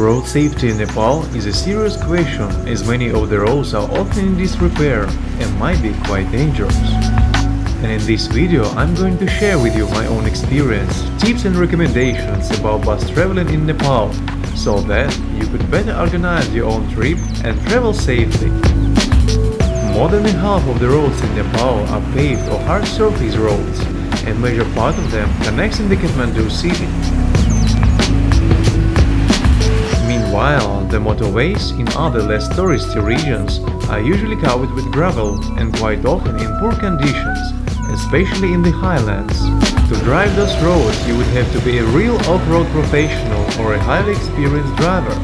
Road safety in Nepal is a serious question, as many of the roads are often in disrepair and might be quite dangerous. And in this video I'm going to share with you my own experience, tips and recommendations about bus traveling in Nepal, so that you could better organize your own trip and travel safely. More than half of the roads in Nepal are paved or hard surface roads, and major part of them connects in the Kathmandu city. Meanwhile, the motorways in other less touristy regions are usually covered with gravel and quite often in poor conditions, especially in the highlands. To drive those roads you would have to be a real off-road professional or a highly experienced driver.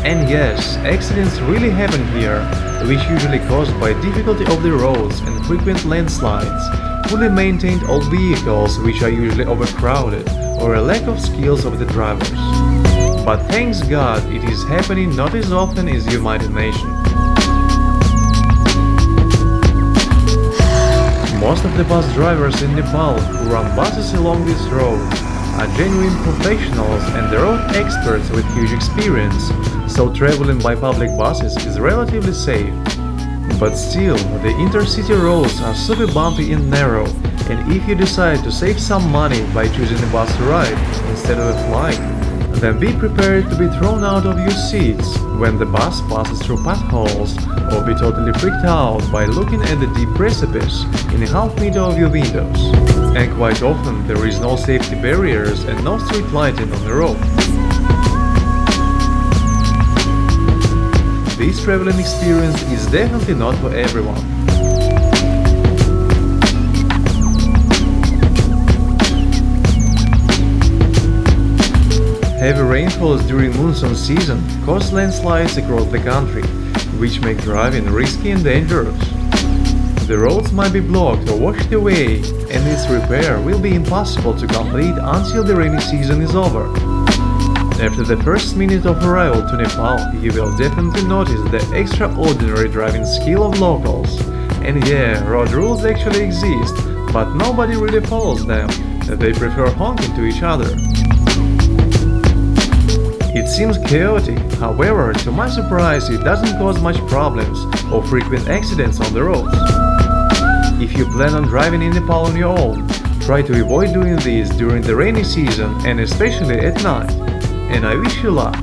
And yes, accidents really happen here, which usually caused by difficulty of the roads and frequent landslides, poorly maintained old vehicles which are usually overcrowded, or a lack of skills of the drivers. But thanks God it is happening not as often as you might imagine. Most of the bus drivers in Nepal who run buses along this road are genuine professionals and the road experts with huge experience, so traveling by public buses is relatively safe. But still, the intercity roads are super bumpy and narrow, and if you decide to save some money by choosing a bus ride instead of a flight, then be prepared to be thrown out of your seats when the bus passes through potholes, or be totally freaked out by looking at the deep precipice in a half meter of your windows. And quite often there is no safety barriers and no street lighting on the road. This traveling experience is definitely not for everyone. Heavy rainfalls during monsoon season cause landslides across the country, which make driving risky and dangerous. The roads might be blocked or washed away, and its repair will be impossible to complete until the rainy season is over. After the first minute of arrival to Nepal, you will definitely notice the extraordinary driving skill of locals. And yeah, road rules actually exist, but nobody really follows them. They prefer honking to each other. It seems chaotic, however, to my surprise it doesn't cause much problems or frequent accidents on the roads. If you plan on driving in Nepal on your own, try to avoid doing this during the rainy season and especially at night. And I wish you luck!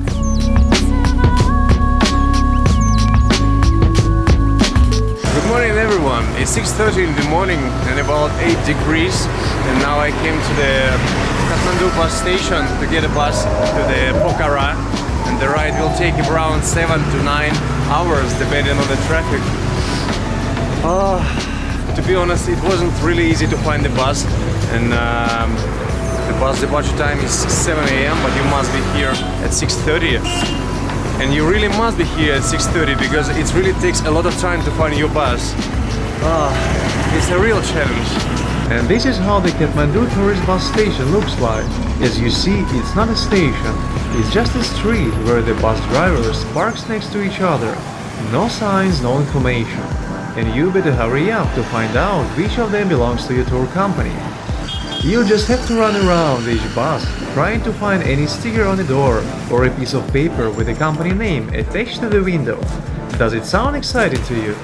Good morning everyone, it's 6:30 in the morning and about 8 degrees, and now I came to the Kathmandu bus station to get a bus to the Pokhara, and the ride will take around 7 to 9 hours depending on the traffic. To be honest, it wasn't really easy to find the bus, and the bus departure time is 7 a.m. but you must be here at 6:30. And you really must be here at 6:30 because it really takes a lot of time to find your bus. It's a real challenge. And this is how the Kathmandu tourist bus station looks like. As you see, it's not a station, it's just a street where the bus drivers park next to each other. No signs, no information. And you better hurry up to find out which of them belongs to your tour company. You'll just have to run around each bus trying to find any sticker on the door or a piece of paper with the company name attached to the window. Does it sound exciting to you?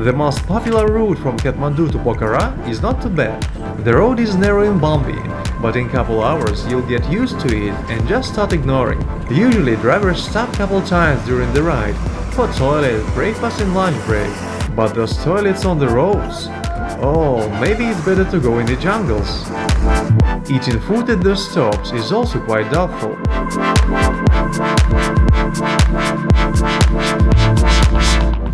The most popular route from Kathmandu to Pokhara is not too bad. The road is narrow and bumpy, but in couple hours you'll get used to it and just start ignoring. Usually drivers stop couple times during the ride for toilet, breakfast and lunch break. But those toilets on the roads? Oh, maybe it's better to go in the jungles. Eating food at those stops is also quite doubtful.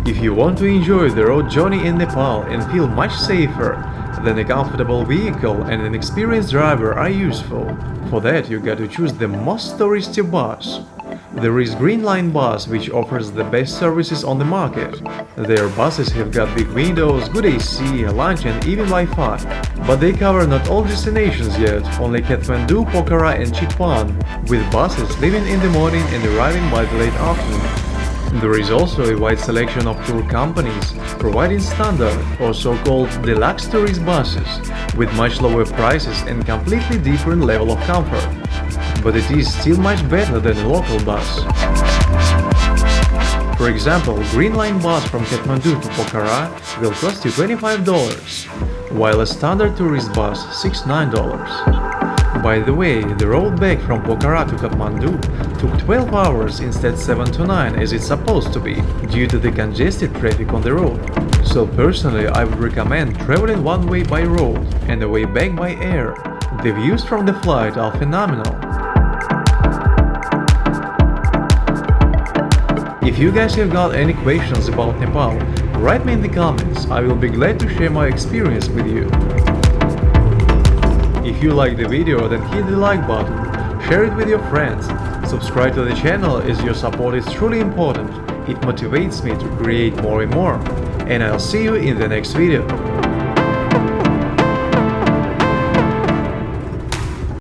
If you want to enjoy the road journey in Nepal and feel much safer, then a comfortable vehicle and an experienced driver are useful. For that you got to choose the most touristy bus. There is Green Line bus, which offers the best services on the market. Their buses have got big windows, good AC, lunch and even Wi-Fi. But they cover not all destinations yet, only Kathmandu, Pokhara and Chitwan, with buses leaving in the morning and arriving by the late afternoon. There is also a wide selection of tour companies providing standard or so-called deluxe tourist buses with much lower prices and completely different level of comfort. But it is still much better than a local bus. For example, Green Line bus from Kathmandu to Pokhara will cost you $25, while a standard tourist bus $69. By the way, the road back from Pokhara to Kathmandu took 12 hours instead 7 to 9 as it's supposed to be, due to the congested traffic on the road. So personally, I would recommend traveling one way by road and the way back by air. The views from the flight are phenomenal. If you guys have got any questions about Nepal, write me in the comments, I will be glad to share my experience with you. If you like the video, then hit the like button, share it with your friends, subscribe to the channel as your support is truly important, it motivates me to create more and more, and I'll see you in the next video.